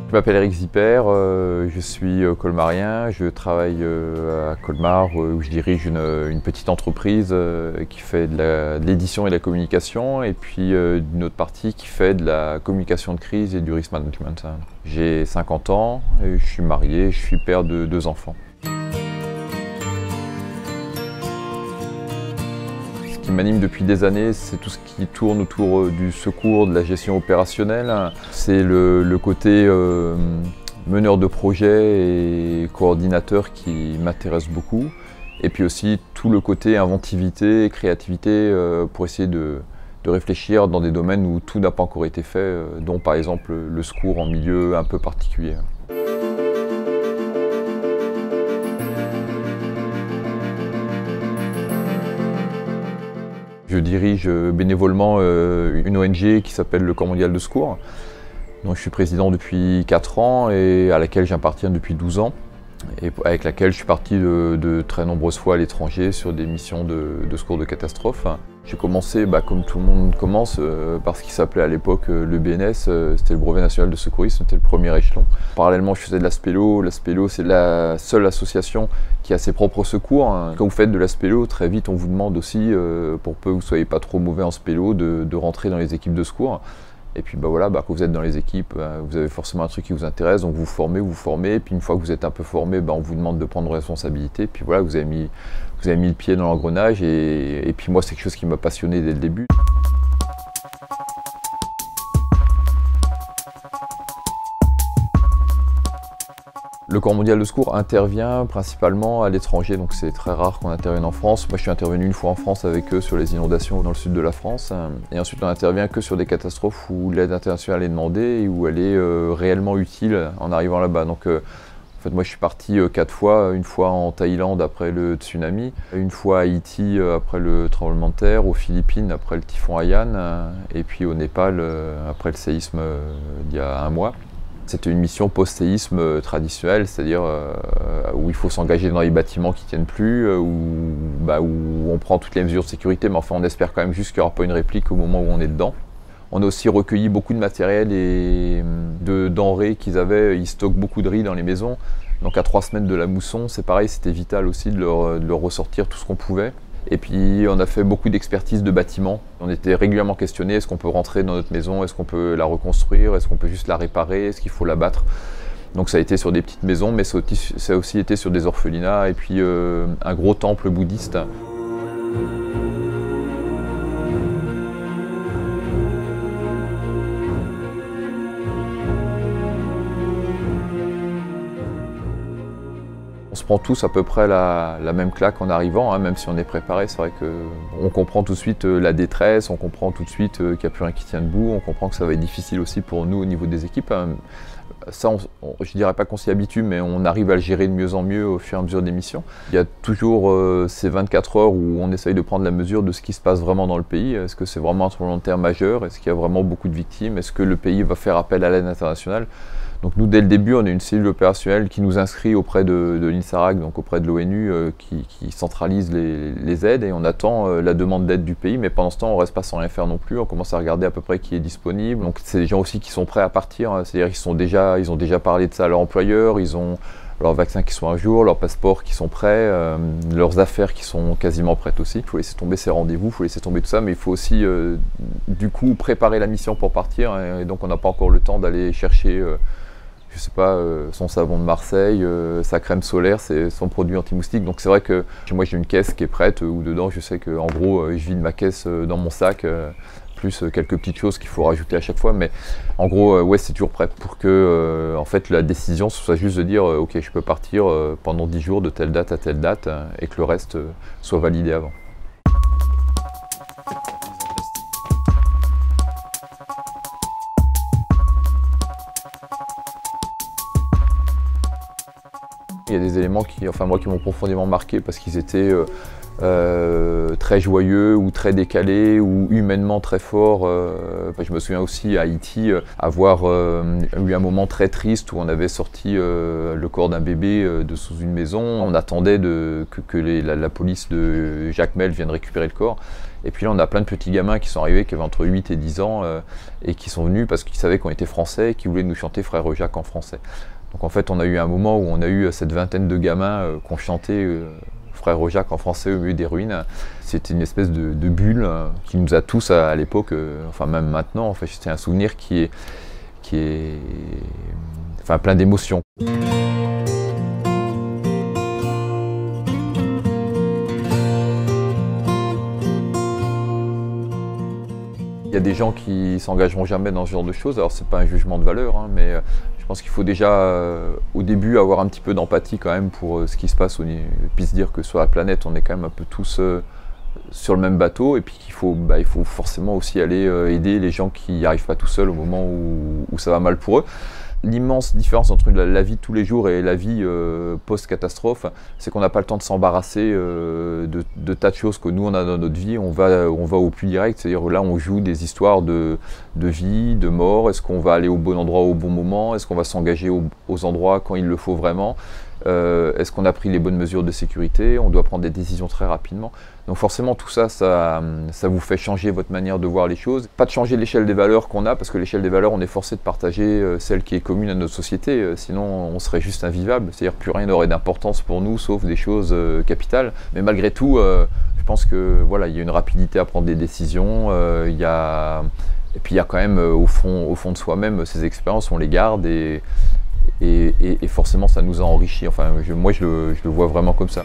Je m'appelle Eric Zipper, je suis colmarien, je travaille à Colmar où je dirige une petite entreprise qui fait de l'édition et de la communication et puis d'une autre partie qui fait de la communication de crise et du risk management. J'ai 50 ans, et je suis marié, je suis père de 2 enfants. Ce qui m'anime depuis des années, c'est tout ce qui tourne autour du secours, de la gestion opérationnelle. C'est le côté meneur de projet et coordinateur qui m'intéresse beaucoup. Et puis aussi tout le côté inventivité et créativité pour essayer de réfléchir dans des domaines où tout n'a pas encore été fait, dont par exemple le secours en milieu un peu particulier. Je dirige bénévolement une ONG qui s'appelle le Corps mondial de secours. Donc, je suis président depuis 4 ans et à laquelle j'appartiens depuis 12 ans. Et avec laquelle je suis parti de très nombreuses fois à l'étranger sur des missions de secours de catastrophe. J'ai commencé, comme tout le monde commence, par ce qui s'appelait à l'époque le BNS, c'était le brevet national de secourisme, c'était le premier échelon. Parallèlement, je faisais de l'ASPELO. L'ASPELO, c'est la seule association qui a ses propres secours. Quand vous faites de l'ASPELO, très vite on vous demande aussi, pour peu que vous ne soyez pas trop mauvais en spélo, de rentrer dans les équipes de secours. Et puis voilà, quand vous êtes dans les équipes, vous avez forcément un truc qui vous intéresse, donc vous formez, et puis une fois que vous êtes un peu formé, on vous demande de prendre responsabilité, puis voilà, vous avez mis le pied dans l'engrenage, et puis moi c'est quelque chose qui m'a passionné dès le début. Le Corps mondial de secours intervient principalement à l'étranger, donc c'est très rare qu'on intervienne en France. Moi je suis intervenu une fois en France avec eux sur les inondations dans le sud de la France. Et ensuite on intervient que sur des catastrophes où l'aide internationale est demandée et où elle est réellement utile en arrivant là-bas. Donc en fait moi je suis parti 4 fois, une fois en Thaïlande après le tsunami, une fois à Haïti après le tremblement de terre, aux Philippines après le typhon Haiyan, et puis au Népal après le séisme d'il y a 1 mois. C'était une mission post-séisme traditionnelle, c'est-à-dire où il faut s'engager dans les bâtiments qui ne tiennent plus, où on prend toutes les mesures de sécurité, mais enfin on espère quand même juste qu'il n'y aura pas une réplique au moment où on est dedans. On a aussi recueilli beaucoup de matériel et de denrées qu'ils avaient. Ils stockent beaucoup de riz dans les maisons. Donc à 3 semaines de la mousson, c'est pareil, c'était vital aussi de leur ressortir tout ce qu'on pouvait. Et puis on a fait beaucoup d'expertises de bâtiments. On était régulièrement questionnés, est-ce qu'on peut rentrer dans notre maison, est-ce qu'on peut la reconstruire, est-ce qu'on peut juste la réparer, est-ce qu'il faut la battre. Donc ça a été sur des petites maisons, mais ça a aussi été sur des orphelinats et puis un gros temple bouddhiste. On se prend tous à peu près la même claque en arrivant, même si on est préparé. C'est vrai qu'on comprend tout de suite la détresse, on comprend tout de suite qu'il n'y a plus rien qui tient debout, on comprend que ça va être difficile aussi pour nous au niveau des équipes. Ça, je ne dirais pas qu'on s'y habitue, mais on arrive à le gérer de mieux en mieux au fur et à mesure des missions. Il y a toujours ces 24 heures où on essaye de prendre la mesure de ce qui se passe vraiment dans le pays. Est-ce que c'est vraiment un tremblement de terre majeur? Est-ce qu'il y a vraiment beaucoup de victimes? Est-ce que le pays va faire appel à l'aide internationale? Donc nous, dès le début, on a une cellule opérationnelle qui nous inscrit auprès de l'INSARAG, donc auprès de l'ONU, qui centralise les aides, et on attend la demande d'aide du pays, mais pendant ce temps, on ne reste pas sans rien faire non plus, on commence à regarder à peu près qui est disponible. Donc c'est des gens aussi qui sont prêts à partir, c'est-à-dire qu'ils ont déjà parlé de ça à leur employeur, ils ont leurs vaccins qui sont à jour, leurs passeports qui sont prêts, leurs affaires qui sont quasiment prêtes aussi. Il faut laisser tomber ses rendez-vous, il faut laisser tomber tout ça, mais il faut aussi du coup préparer la mission pour partir, et donc on n'a pas encore le temps d'aller chercher je sais pas, son savon de Marseille, sa crème solaire, c'est son produit anti-moustique. Donc c'est vrai que moi j'ai une caisse qui est prête où dedans je sais qu'en gros je vide ma caisse dans mon sac, plus quelques petites choses qu'il faut rajouter à chaque fois. Mais en gros, ouais, c'est toujours prêt pour que en fait la décision ce soit juste de dire ok, je peux partir pendant 10 jours de telle date à telle date et que le reste soit validé avant. Il y a des éléments qui m'ont profondément marqué parce qu'ils étaient très joyeux ou très décalé ou humainement très fort. Je me souviens aussi à Haïti avoir eu un moment très triste où on avait sorti le corps d'un bébé de sous une maison. On attendait que la police de Jacmel vienne récupérer le corps. Et puis là, on a plein de petits gamins qui sont arrivés, qui avaient entre 8 et 10 ans, et qui sont venus parce qu'ils savaient qu'on était français et qui voulaient nous chanter Frère Jacques en français. Donc en fait, on a eu un moment où on a eu cette vingtaine de gamins qui ont chanté Frère Jacques en français au milieu des ruines. C'était une espèce de bulle qui nous a tous à l'époque, enfin même maintenant, en fait, c'était un souvenir qui est enfin, plein d'émotions. Il y a des gens qui s'engageront jamais dans ce genre de choses, alors c'est pas un jugement de valeur, hein, mais je pense qu'il faut déjà au début avoir un petit peu d'empathie quand même pour ce qui se passe, puis se dire que sur la planète on est quand même un peu tous sur le même bateau, et puis qu'il faut, il faut forcément aussi aller aider les gens qui n'y arrivent pas tout seuls au moment où ça va mal pour eux. L'immense différence entre la vie de tous les jours et la vie post-catastrophe, c'est qu'on n'a pas le temps de s'embarrasser de tas de choses que nous on a dans notre vie. On va au plus direct, c'est-à-dire là on joue des histoires de vie, de mort. Est-ce qu'on va aller au bon endroit au bon moment? Est-ce qu'on va s'engager aux endroits quand il le faut vraiment? Est-ce qu'on a pris les bonnes mesures de sécurité? On doit prendre des décisions très rapidement. Donc forcément tout ça, ça vous fait changer votre manière de voir les choses. Pas de changer l'échelle des valeurs qu'on a, parce que l'échelle des valeurs, on est forcé de partager celle qui est commune à notre société, sinon on serait juste invivable. C'est-à-dire plus rien n'aurait d'importance pour nous, sauf des choses capitales. Mais malgré tout, je pense que voilà, il y a une rapidité à prendre des décisions. Et puis il y a quand même au fond de soi-même ces expériences, on les garde et forcément ça nous a enrichi. Enfin, moi je le vois vraiment comme ça.